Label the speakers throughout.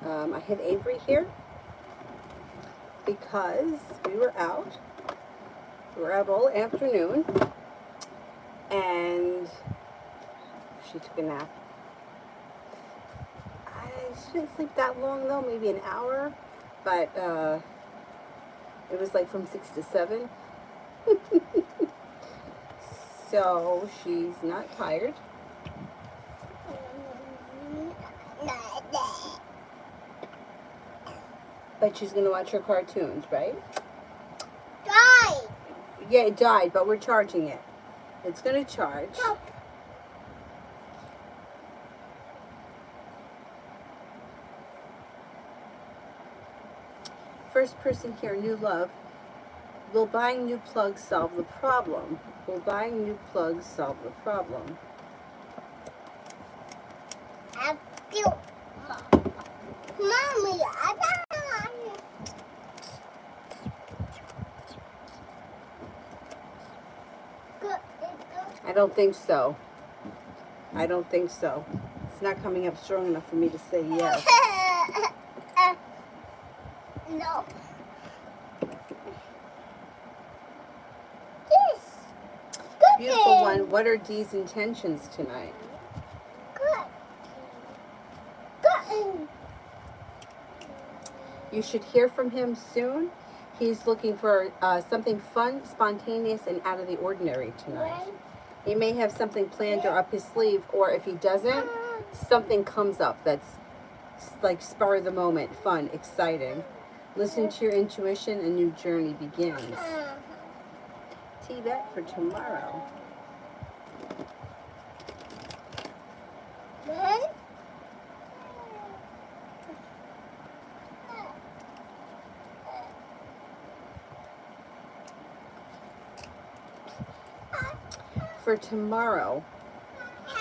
Speaker 1: I had Avery here because we were out. We were out all afternoon, and she took a nap. She didn't sleep that long though, maybe an hour, but it was like from 6 to 7. So she's not tired. But she's going to watch her cartoons, right?
Speaker 2: Died.
Speaker 1: Yeah, it died, but we're charging it. It's going to charge. First person here, new love. Will buying new plugs solve the problem? Will buying new plugs solve the problem?
Speaker 2: Mommy,
Speaker 1: I don't think so. I don't think so. It's not coming up strong enough for me to say yes.
Speaker 2: No.
Speaker 1: Beautiful one. What are Dee's intentions tonight?
Speaker 2: Good.
Speaker 1: You should hear from him soon. He's looking for something fun, spontaneous, and out of the ordinary tonight. He may have something planned or up his sleeve, or if he doesn't, something comes up that's like spur of the moment, fun, exciting. Listen to your intuition, a new journey begins. Tee that for tomorrow. For tomorrow,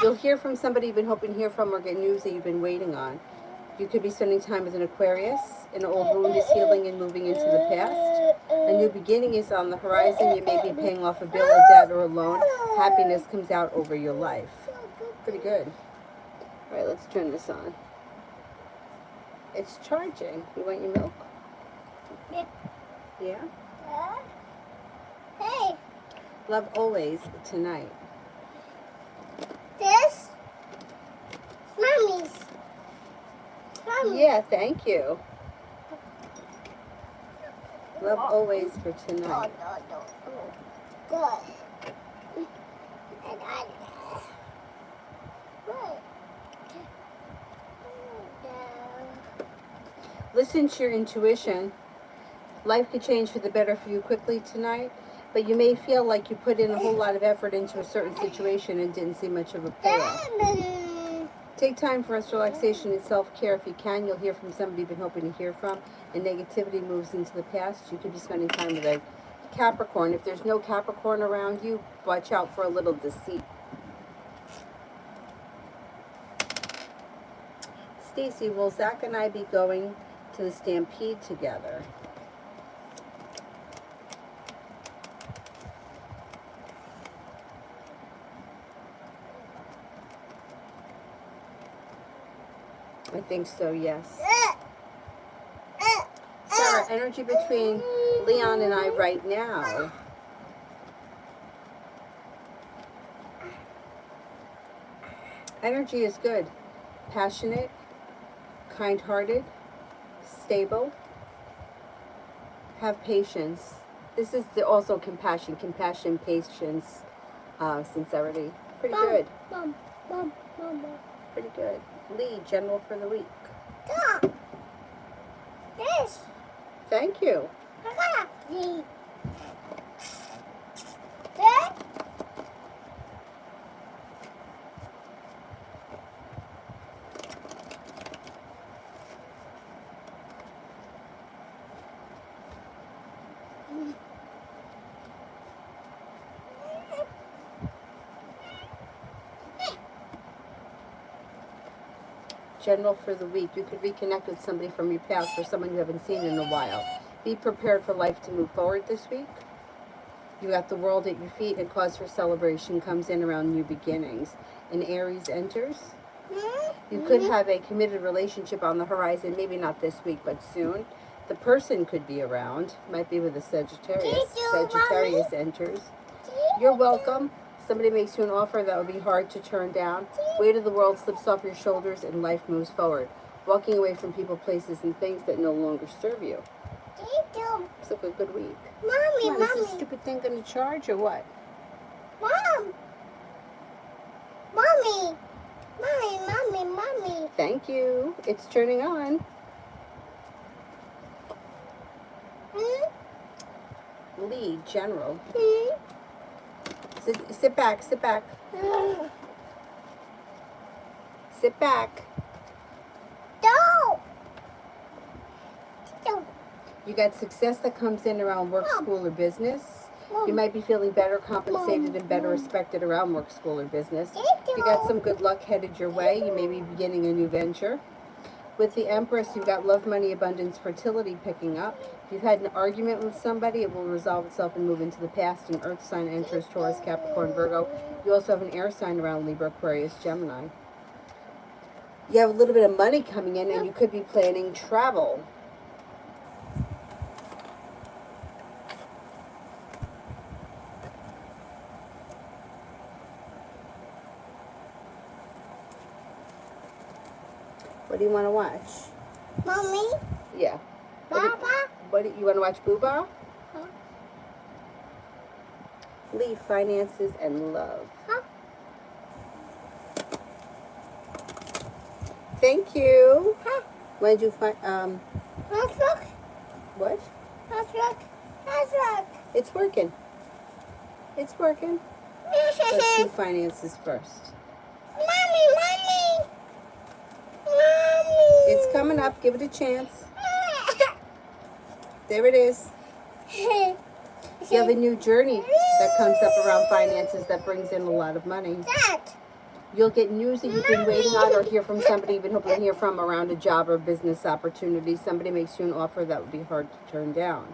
Speaker 1: you'll hear from somebody you've been hoping to hear from or get news that you've been waiting on. You could be spending time with an Aquarius. An old wound is healing and moving into the past. A new beginning is on the horizon. You may be paying off a bill, a debt, or a loan. Happiness comes out over your life. Pretty good. All right, let's turn this on. It's charging. You want your milk? Yeah?
Speaker 2: Hey.
Speaker 1: Love always tonight.
Speaker 2: This? Mommy's.
Speaker 1: Yeah, thank you. Love always for tonight.
Speaker 2: Good.
Speaker 1: Listen to your intuition. Life could change for the better for you quickly tonight, but you may feel like you put in a whole lot of effort into a certain situation and didn't see much of a payoff. Take time for rest, relaxation, and self-care if you can. You'll hear from somebody you've been hoping to hear from, and negativity moves into the past. You could be spending time with a Capricorn. If there's no Capricorn around you, watch out for a little deceit. Stacy, will Zach and I be going to the Stampede together? I think so, yes. Sarah, energy between Leon and I right now. Energy is good. Passionate, kind-hearted, stable. Have patience. This is also compassion, patience, sincerity. Pretty good.
Speaker 2: Mom.
Speaker 1: Pretty good. Lee, general for the week.
Speaker 2: This.
Speaker 1: Thank you.
Speaker 2: This.
Speaker 1: General for the week. You could reconnect with somebody from your past or someone you haven't seen in a while. Be prepared for life to move forward this week. You got the world at your feet, and cause for celebration comes in around new beginnings. And Aries enters. You could have a committed relationship on the horizon, maybe not this week, but soon. The person could be around. Might be with a Sagittarius. Sagittarius enters. You're welcome. Somebody makes you an offer that would be hard to turn down. Weight of the world slips off your shoulders and life moves forward. Walking away from people, places, and things that no longer serve you. Looks like a good week.
Speaker 2: Mommy,
Speaker 1: Is this stupid thing going to charge or what?
Speaker 2: Mom. Mommy.
Speaker 1: Thank you. It's turning on. Lead, general. Sit back. Sit back.
Speaker 2: Don't.
Speaker 1: You got success that comes in around work, school, or business. You might be feeling better compensated and better respected around work, school, or business. You got some good luck headed your way. You may be beginning a new venture. With the Empress, you've got love, money, abundance, fertility picking up. If you've had an argument with somebody, it will resolve itself and move into the past. An earth sign enters Taurus, Capricorn, Virgo. You also have an air sign around Libra, Aquarius, Gemini. You have a little bit of money coming in, and you could be planning travel. What do you want to watch?
Speaker 2: Mommy.
Speaker 1: Yeah.
Speaker 2: Papa.
Speaker 1: What do you want to watch? Booba?
Speaker 2: Huh?
Speaker 1: Leave, finances, and love.
Speaker 2: Huh?
Speaker 1: Thank you.
Speaker 2: Huh?
Speaker 1: When did you find
Speaker 2: Let's look.
Speaker 1: what?
Speaker 2: Let's look.
Speaker 1: It's working. It's working. Let's do finances first.
Speaker 2: Mommy.
Speaker 1: It's coming up. Give it a chance. There it is. You have a new journey that comes up around finances that brings in a lot of money.
Speaker 2: Dad.
Speaker 1: You'll get news that you've been waiting on or hear from somebody you've been hoping to hear from around a job or business opportunity. Somebody makes you an offer that would be hard to turn down.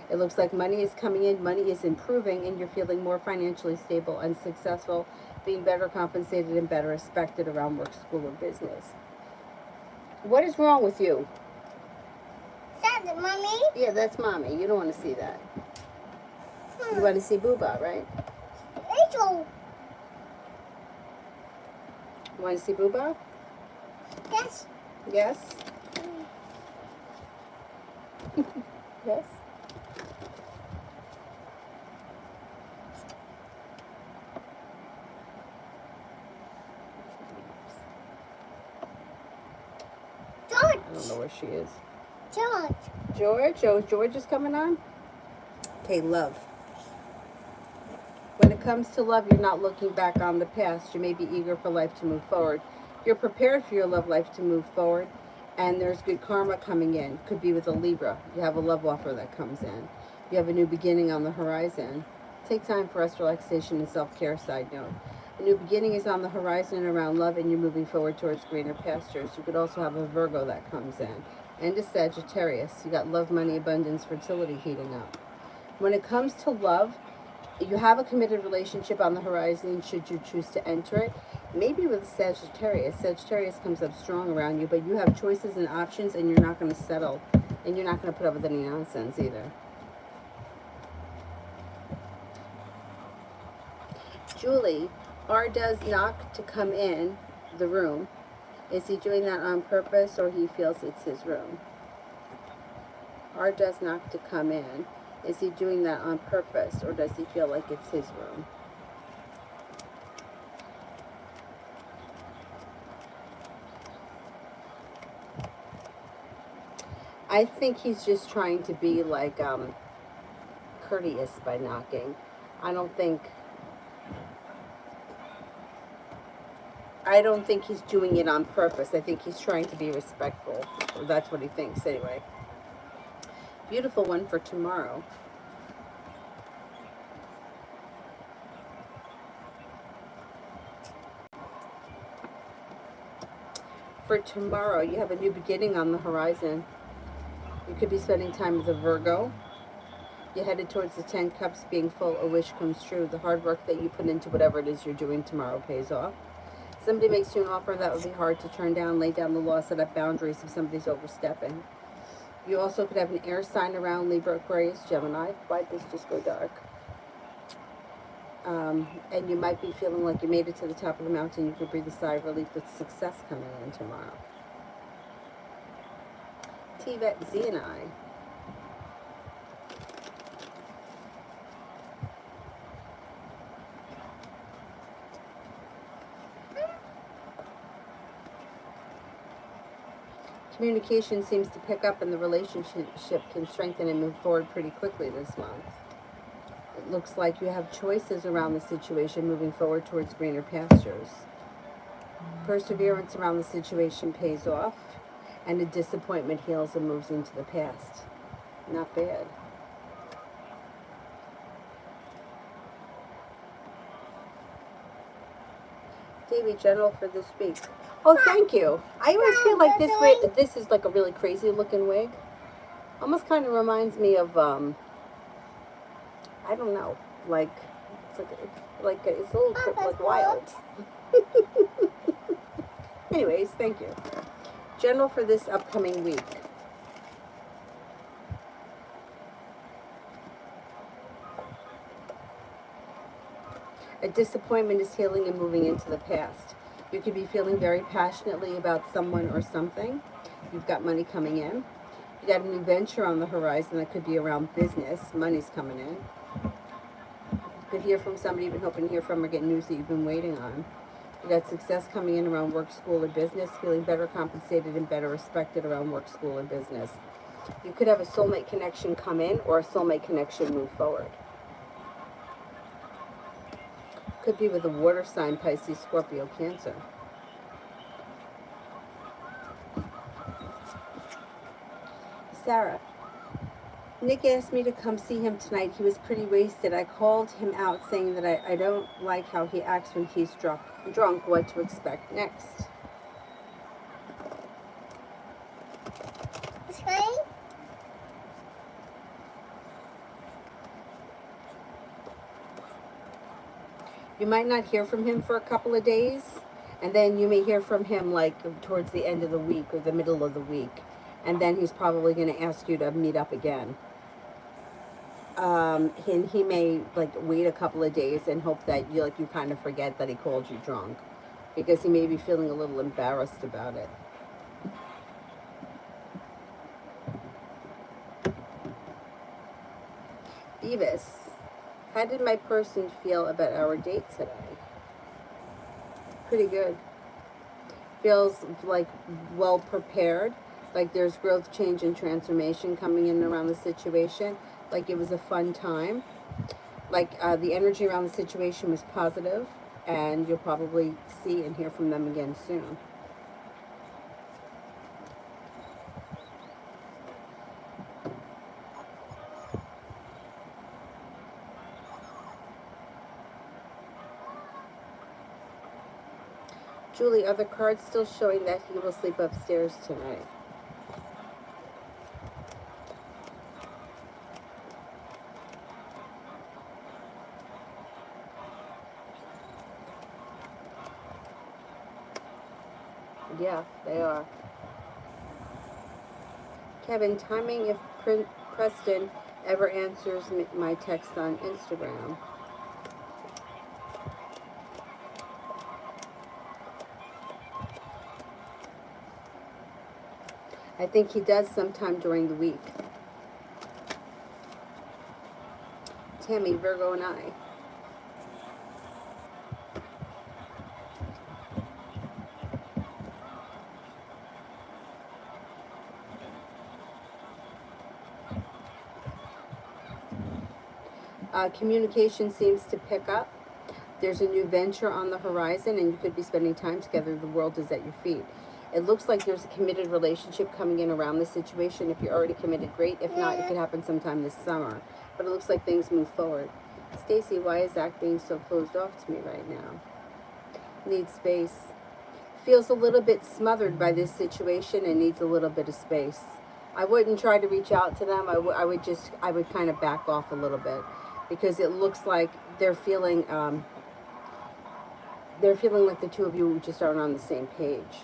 Speaker 1: It looks like money is coming in, money is improving, and you're feeling more financially stable and successful, being better compensated and better respected around work, school, or business. What is wrong with you?
Speaker 2: Dad, Mommy.
Speaker 1: Yeah, that's mommy. You don't want to see that. You want to see Booba, right?
Speaker 2: Rachel.
Speaker 1: You want to see Booba?
Speaker 2: Yes.
Speaker 1: Yes? Yes?
Speaker 2: George.
Speaker 1: I don't know where she is.
Speaker 2: George.
Speaker 1: George is coming on? Okay, love. When it comes to love, you're not looking back on the past. You may be eager for life to move forward. You're prepared for your love life to move forward, and there's good karma coming in. Could be with a Libra. You have a love offer that comes in. You have a new beginning on the horizon. Take time for rest, relaxation, and self-care. Side note. A new beginning is on the horizon around love, and you're moving forward towards greener pastures. You could also have a Virgo that comes in. And a Sagittarius. You got love, money, abundance, fertility heating up. When it comes to love, you have a committed relationship on the horizon should you choose to enter it. Maybe with Sagittarius. Sagittarius comes up strong around you, but you have choices and options, and you're not going to settle. And you're not going to put up with any nonsense either. Julie, R does knock to come in the room. Is he doing that on purpose, or he feels it's his room? R does knock to come in. Is he doing that on purpose, or does he feel like it's his room? I think he's just trying to be like courteous by knocking. I don't think he's doing it on purpose. I think he's trying to be respectful. Or that's what he thinks anyway. Beautiful one for tomorrow. For tomorrow, you have a new beginning on the horizon. You could be spending time with a Virgo. You're headed towards the 10 cups being full. A wish comes true. The hard work that you put into whatever it is you're doing tomorrow pays off. Somebody makes you an offer that would be hard to turn down. Lay down the law, set up boundaries if somebody's overstepping. You also could have an air sign around Libra, Aquarius, Gemini. Why'd this just go dark? And you might be feeling like you made it to the top of the mountain. You could breathe a sigh of relief with success coming in tomorrow. T-Vet, Z and I. Communication seems to pick up and the relationship can strengthen and move forward pretty quickly this month. It looks like you have choices around the situation moving forward towards greener pastures. Perseverance around the situation pays off, and a disappointment heals and moves into the past. Not bad. Davy, general for this week. Oh, thank you. I always feel like this wig, this is like a really crazy looking wig. Almost kind of reminds me of, I don't know, like, it's it's a little like wild. Anyways, thank you. General for this upcoming week. A disappointment is healing and moving into the past. You could be feeling very passionately about someone or something. You've got money coming in. You got a new venture on the horizon that could be around business. Money's coming in. You could hear from somebody you've been hoping to hear from or get news that you've been waiting on. You got success coming in around work, school, or business. Feeling better compensated and better respected around work, school, or business. You could have a soulmate connection come in or a soulmate connection move forward. Could be with a water sign, Pisces, Scorpio, Cancer. Sarah. Nick asked me to come see him tonight. He was pretty wasted. I called him out saying that I don't like how he acts when he's drunk. What to expect next?
Speaker 2: Okay.
Speaker 1: You might not hear from him for a couple of days, and then you may hear from him like towards the end of the week or the middle of the week, and then he's probably going to ask you to meet up again. And he may like wait a couple of days and hope that you kind of forget that he called you drunk, because he may be feeling a little embarrassed about it. Beavis, how did my person feel about our date today? Pretty good. Feels like well prepared, like there's growth, change, and transformation coming in around the situation, like it was a fun time, like the energy around the situation was positive, and you'll probably see and hear from them again soon. Julie, are the cards still showing that he will sleep upstairs tonight? Yeah, they are. Kevin, timing if Preston ever answers my text on Instagram. I think he does sometime during the week. Tammy, Virgo, and I. Communication seems to pick up. There's a new venture on the horizon, and you could be spending time together. The world is at your feet. It looks like there's a committed relationship coming in around this situation. If you're already committed, great. If not, it could happen sometime this summer. But it looks like things move forward. Stacy, why is Zach being so closed off to me right now? Needs space. Feels a little bit smothered by this situation and needs a little bit of space. I wouldn't try to reach out to them. I would kind of back off a little bit, because it looks like they're feeling they're feeling like the two of you just aren't on the same page.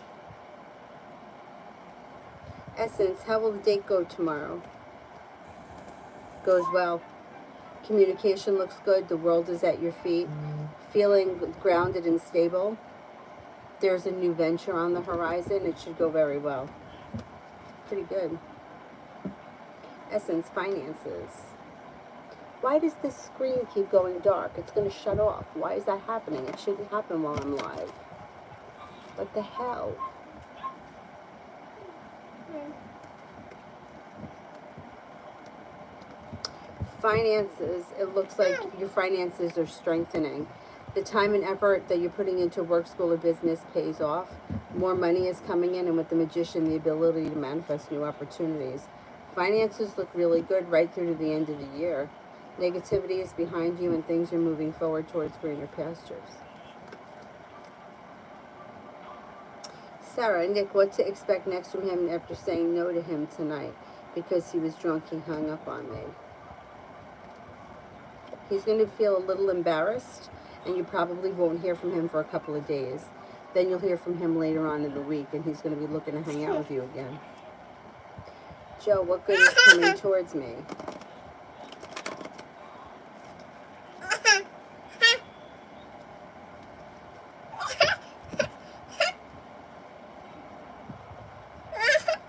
Speaker 1: Essence, how will the date go tomorrow? Goes well. Communication looks good. The world is at your feet. Feeling grounded and stable. There's a new venture on the horizon. It should go very well. Pretty good. Essence, finances. Why does this screen keep going dark? It's going to shut off. Why is that happening? It shouldn't happen while I'm live. What the hell? Finances, it looks like your finances are strengthening. The time and effort that you're putting into work, school, or business pays off. More money is coming in, and with the Magician, the ability to manifest new opportunities. Finances look really good right through to the end of the year. Negativity is behind you, and things are moving forward towards greener pastures. Sarah, Nick, what to expect next from him after saying no to him tonight? Because he was drunk, he hung up on me. He's going to feel a little embarrassed, and you probably won't hear from him for a couple of days. Then you'll hear from him later on in the week, and he's going to be looking to hang out with you again. Joe, what good is coming towards me?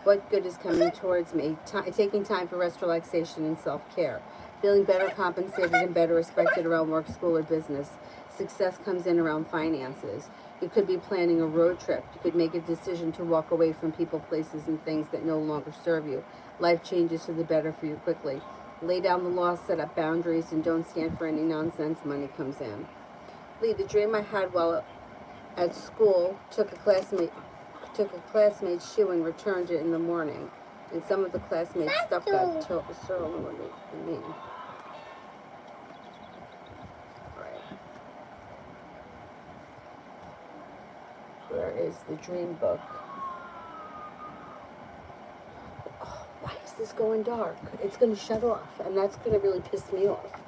Speaker 1: What good is coming towards me? Taking time for rest, relaxation, and self-care. Feeling better compensated and better respected around work, school, or business. Success comes in around finances. You could be planning a road trip. You could make a decision to walk away from people, places, and things that no longer serve you. Life changes to the better for you quickly. Lay down the law, set up boundaries, and don't stand for any nonsense. Money comes in. Lee, the dream I had while at school took a classmate's shoe and returned it in the morning. And some of the classmates' stuff got stolen. What do you mean? Right. Where is the dream book? Oh, why is this going dark? It's going to shut off, and that's going to really piss me off.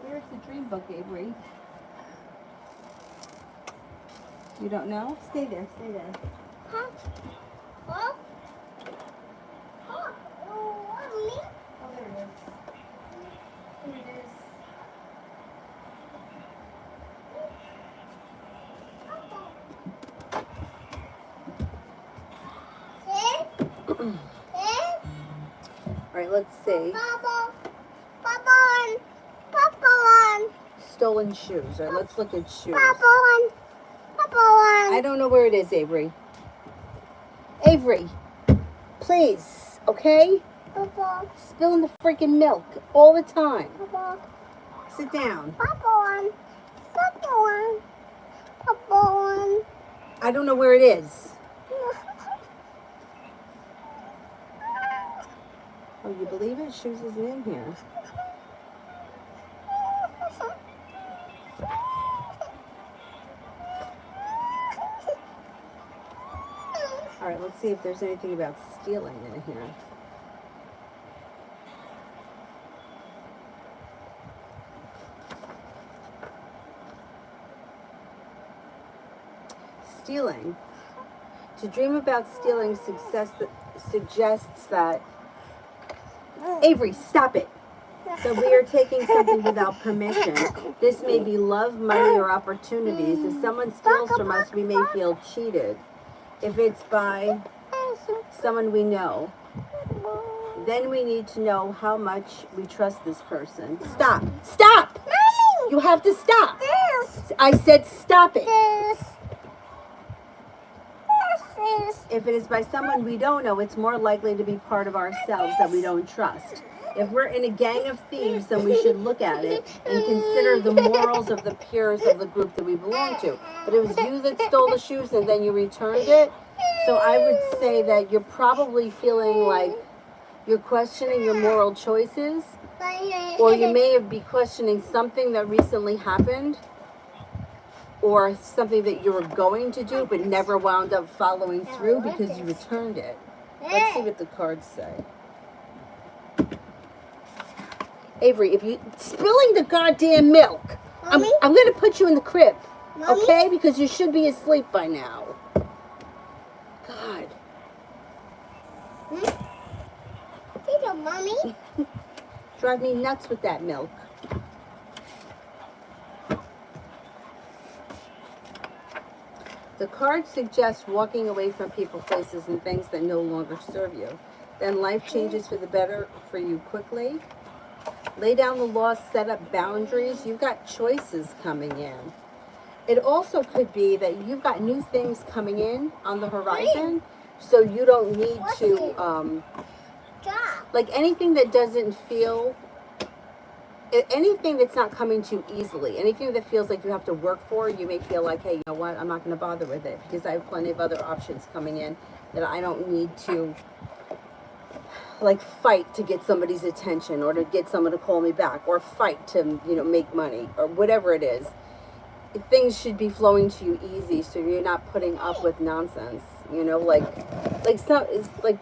Speaker 1: Where's the dream book, Avery? You don't know? Stay there, stay there.
Speaker 2: Huh? Huh? Huh? Me?
Speaker 1: Oh, there it is. Here it is. All right, let's see.
Speaker 2: Papa.
Speaker 1: Stolen shoes. All right, let's look at shoes.
Speaker 2: Papa.
Speaker 1: I don't know where it is, Avery. Avery, please, okay?
Speaker 2: Papa.
Speaker 1: Spilling the freaking milk all the time.
Speaker 2: Papa.
Speaker 1: Sit down.
Speaker 2: Papa.
Speaker 1: I don't know where it is. Oh, you believe it? Shoes isn't in here. All right, let's see if there's anything about stealing in here. Stealing. To dream about stealing suggests that... Avery, stop it. That we are taking something without permission. This may be love, money, or opportunities. If someone steals from us, we may feel cheated. If it's by someone we know, then we need to know how much we trust this person. Stop. Stop! You have to stop. I said stop it. If it is by someone we don't know, it's more likely to be part of ourselves that we don't trust. If we're in a gang of thieves, then we should look at it and consider the morals of the peers of the group that we belong to. But it was you that stole the shoes and then you returned it. So I would say that you're probably feeling like you're questioning your moral choices, or you may be questioning something that recently happened. or something that you were going to do but never wound up following through because you returned it. Let's see what the cards say. Avery, if you spilling the goddamn milk, I'm going to put you in the crib, okay? Because you should be asleep by now. God.
Speaker 2: Mommy.
Speaker 1: Drive me nuts with that milk. The card suggests walking away from people, places, and things that no longer serve you. Then life changes for the better for you quickly. Lay down the law, set up boundaries. You've got choices coming in. It also could be that you've got new things coming in on the horizon, so you don't need to, like anything that doesn't feel, anything that's not coming too easily, anything that feels like you have to work for, you may feel like, hey, you know what, I'm not going to bother with it because I have plenty of other options coming in that I don't need to like fight to get somebody's attention or to get someone to call me back or fight to, you know, make money or whatever it is. Things should be flowing to you easy so you're not putting up with nonsense, you know, like some, it's like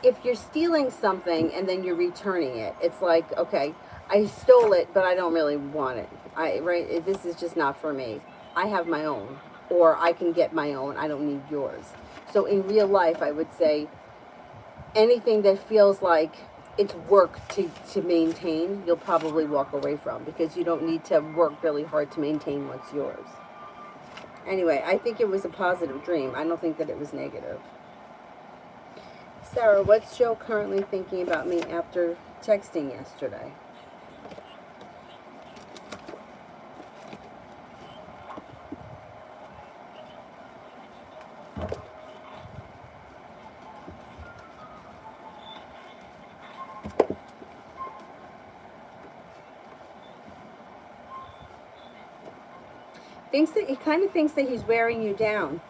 Speaker 1: if you're stealing something and then you're returning it, it's like, okay, I stole it, but I don't really want it. Right? This is just not for me. I have my own, or I can get my own. I don't need yours. So in real life, I would say anything that feels like it's work to maintain, you'll probably walk away from because you don't need to work really hard to maintain what's yours. Anyway, I think it was a positive dream. I don't think that it was negative. Sarah, what's Joe currently thinking about me after texting yesterday? He kind of thinks that he's wearing you down.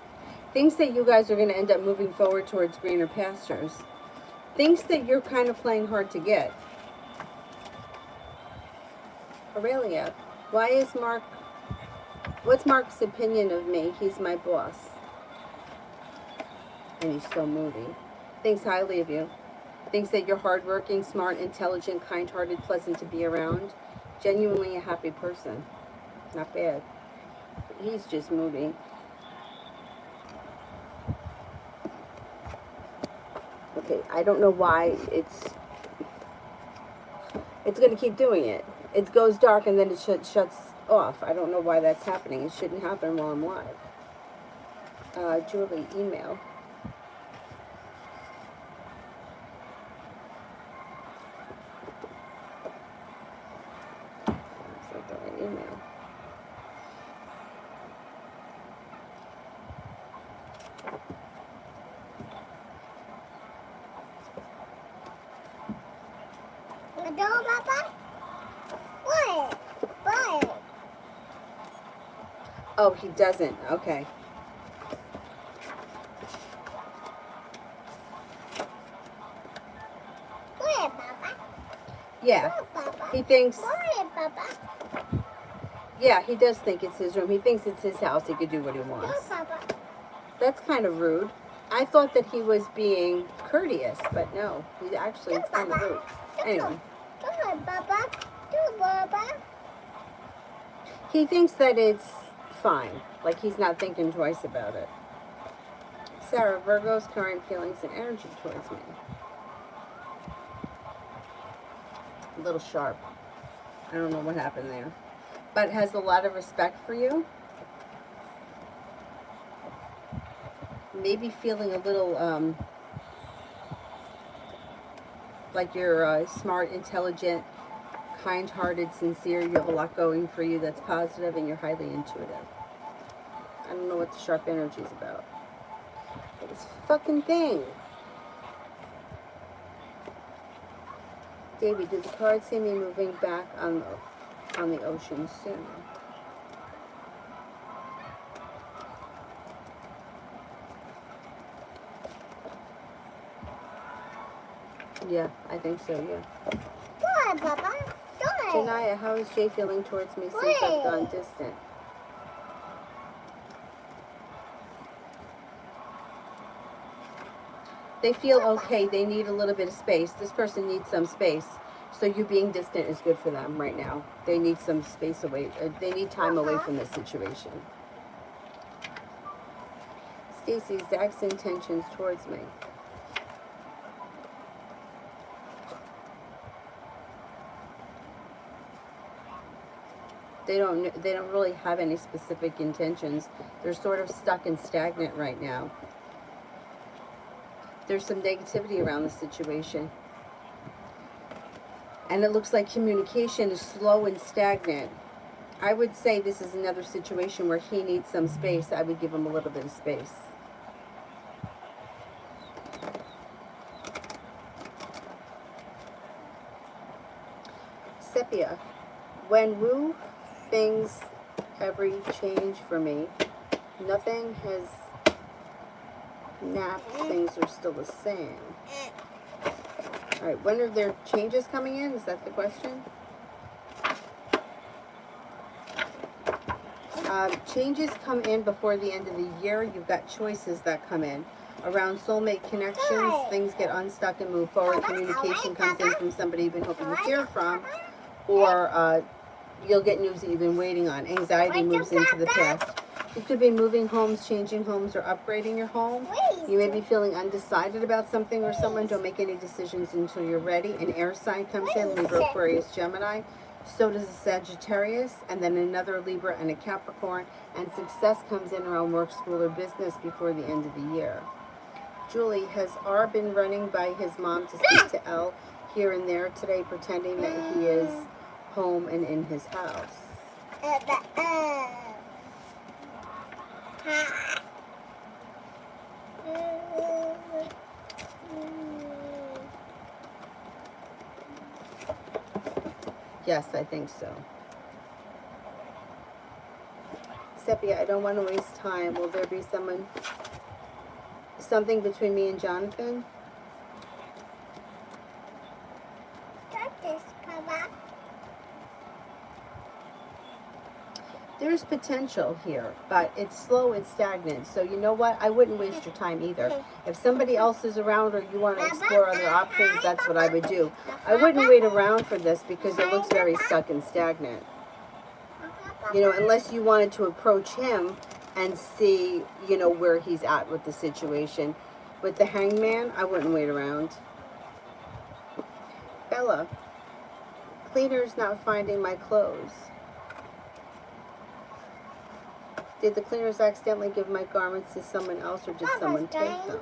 Speaker 1: Thinks that you guys are going to end up moving forward towards greener pastures. Thinks that you're kind of playing hard to get. Aurelia, what's Mark's opinion of me? He's my boss. And he's so moody. Thinks highly of you. Thinks that you're hardworking, smart, intelligent, kind-hearted, pleasant to be around. Genuinely a happy person. Not bad. He's just moody. Okay, I don't know why it's going to keep doing it. It goes dark and then it shuts off. I don't know why that's happening. It shouldn't happen while I'm live. Julie, email. That's not the right email.
Speaker 2: What?
Speaker 1: Oh, he doesn't. Okay.
Speaker 2: Where, Papa?
Speaker 1: Yeah.
Speaker 2: Where, Papa?
Speaker 1: He thinks.
Speaker 2: Where, Papa?
Speaker 1: Yeah, he does think it's his room. He thinks it's his house. He could do what he
Speaker 2: Where,
Speaker 1: wants.
Speaker 2: Papa?
Speaker 1: That's kind of rude. I thought that he was being courteous, but no. He actually is kind of rude. Anyway.
Speaker 2: Come, Papa. Do, Papa.
Speaker 1: He thinks that it's fine. Like he's not thinking twice about it. Sarah, Virgo's current feelings and energy towards me. A little sharp. I don't know what happened there. But has a lot of respect for you. Maybe feeling a little like you're smart, intelligent, kind-hearted, sincere. You have a lot going for you that's positive, and you're highly intuitive. I don't know what the sharp energy is about. This fucking thing. Davey, did the card see me moving back on the ocean soon? Yeah, I think so, yeah.
Speaker 2: Go ahead, Papa. Go
Speaker 1: Janaya, how is Jay feeling towards me since I've gone distant? They feel okay. They need a little bit of space. This person needs some space. So you being distant is good for them right now. They need some space away. They need time away from this situation. Stacy, Zach's intentions towards me. They don't really have any specific intentions. They're sort of stuck and stagnant right now. There's some negativity around the situation. And it looks like communication is slow and stagnant. I would say this is another situation where he needs some space. I would give him a little bit of space. Sepia, when Wu things ever change for me, nothing has napped, things are still the same. All right, when are there changes coming in? Is that the question? Changes come in before the end of the year. You've got choices that come in. Around soulmate connections, things get unstuck and move forward. Communication comes in from somebody you've been hoping to hear from, or you'll get news that you've been waiting on. Anxiety moves into the past. You could be moving homes, changing homes, or upgrading your home. You may be feeling undecided about something or someone. Don't make any decisions until you're ready. An air sign comes in, Libra, Aquarius, Gemini. So does a Sagittarius, and then another Libra and a Capricorn. And success comes in around work, school, or business before the end of the year. Julie, has R been running by his mom to speak to L here and there today, pretending that he is home and in his house? Yes, I think so. Sepia, I don't want to waste time. Will there be something between me and Jonathan? There's potential here, but it's slow and stagnant. So you know what? I wouldn't waste your time either. If somebody else is around or you want to explore other options, that's what I would do. I wouldn't wait around for this because it looks very stuck and stagnant. You know, unless you wanted to approach him and see, you know, where he's at with the situation. With the Hangman, I wouldn't wait around. Bella, cleaner's not finding my clothes. Did the cleaners accidentally give my garments to someone else, or did someone take them?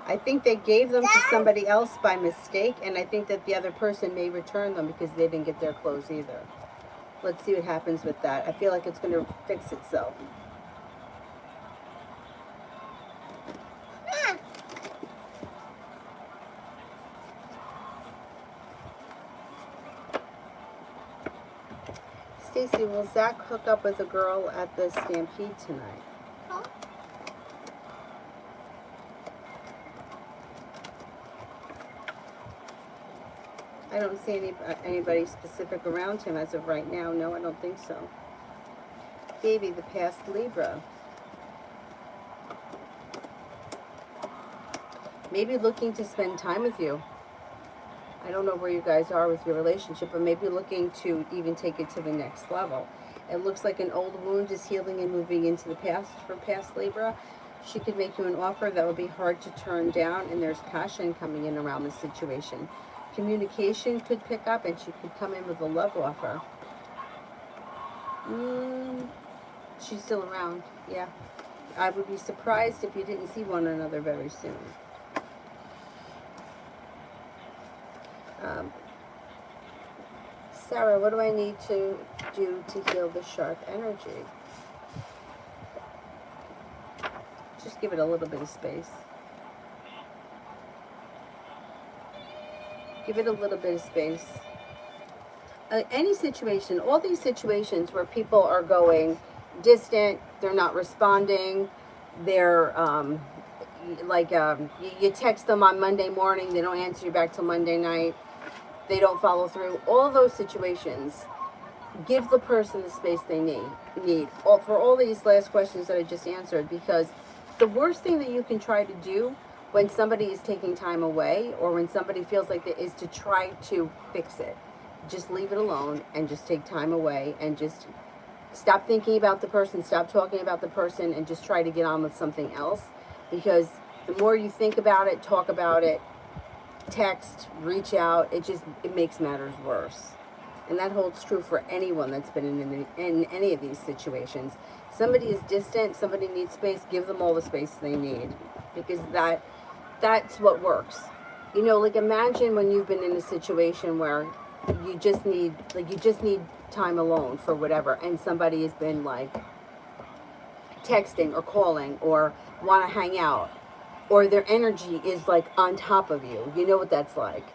Speaker 1: I think they gave them to somebody else by mistake, and I think that the other person may return them because they didn't get their clothes either. Let's see what happens with that. I feel like it's going to fix itself. Stacy, will Zach hook up with a girl at the Stampede tonight? Huh? I don't see anybody specific around him as of right now. No, I don't think so. Baby, the past Libra. Maybe looking to spend time with you. I don't know where you guys are with your relationship, but maybe looking to even take it to the next level. It looks like an old wound is healing and moving into the past for past Libra. She could make you an offer that would be hard to turn down, and there's passion coming in around this situation. Communication could pick up, and she could come in with a love offer. She's still around, yeah. I would be surprised if you didn't see one another very soon. Sarah, what do I need to do to heal the sharp energy? Just give it a little bit of space. Give it a little bit of space. Any situation, all these situations where people are going distant, they're not responding, they're, like you text them on Monday morning, they don't answer you back till Monday night, they don't follow through. All those situations, give the person the space they need. For all these last questions that I just answered, because the worst thing that you can try to do when somebody is taking time away, or when somebody feels like that, is to try to fix it. Just leave it alone and just take time away and just stop thinking about the person, stop talking about the person, and just try to get on with something else. Because the more you think about it, talk about it, text, reach out, it makes matters worse. And that holds true for anyone that's been in any of these situations. Somebody is distant, somebody needs space, give them all the space they need, because that's what works. You know, like, imagine when you've been in a situation where you just need time alone for whatever, and somebody has been like texting or calling or want to hang out, or their energy is like on top of you. You know what that's like.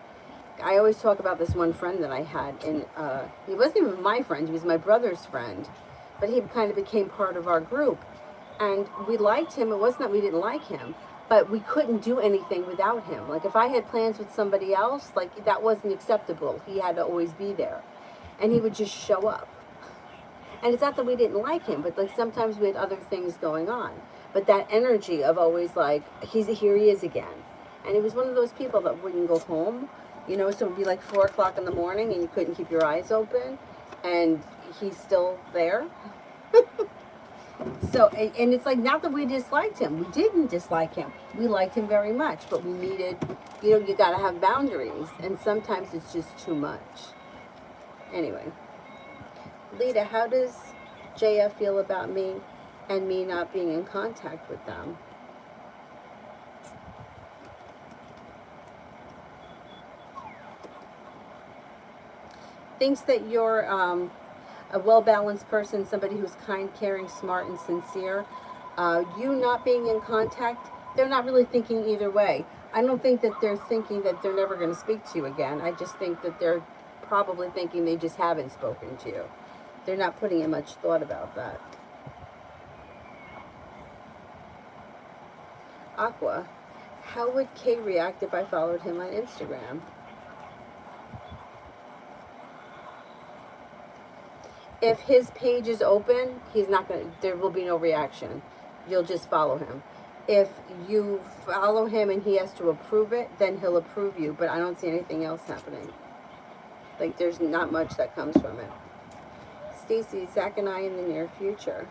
Speaker 1: I always talk about this one friend that I had, and he wasn't even my friend, he was my brother's friend, but he kind of became part of our group, and we liked him. It wasn't that we didn't like him, but we couldn't do anything without him. Like, if I had plans with somebody else, like, that wasn't acceptable. He had to always be there, and he would just show up. And it's not that we didn't like him, but like sometimes we had other things going on. But that energy of always like, here he is again. And he was one of those people that wouldn't go home, you know, so it would be like 4 o'clock in the morning and you couldn't keep your eyes open, and he's still there. So, and it's like, not that we disliked him. We didn't dislike him. We liked him very much, but we needed, you know, you got to have boundaries. And sometimes it's just too much. Anyway. Lita, how does JF feel about me and me not being in contact with them? Thinks that you're a well-balanced person, somebody who's kind, caring, smart, and sincere. You not being in contact, they're not really thinking either way. I don't think that they're thinking that they're never going to speak to you again. I just think that they're probably thinking they just haven't spoken to you. They're not putting in much thought about that. Aqua, how would Kay react if I followed him on Instagram? If his page is open, he's not going to, there will be no reaction. You'll just follow him. If you follow him and he has to approve it, then he'll approve you, but I don't see anything else happening. Like, there's not much that comes from it. Stacy, Zach and I in the near future.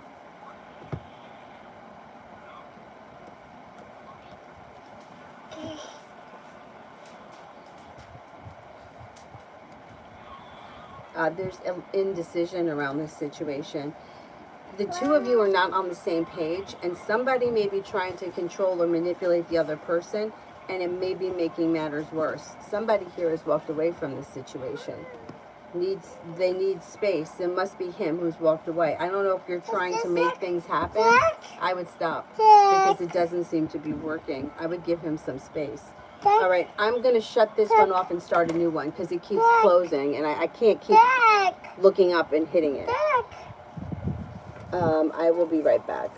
Speaker 1: There's indecision around this situation. The two of you are not on the same page, and somebody may be trying to control or manipulate the other person, and it may be making matters worse. Somebody here has walked away from this situation. They need space. It must be him who's walked away. I don't know if you're trying to make things happen. I would stop, because it doesn't seem to be working. I would give him some space. All right, I'm going to shut this one off and start a new one, because it keeps closing, and I can't keep looking up and hitting it. I will be right back.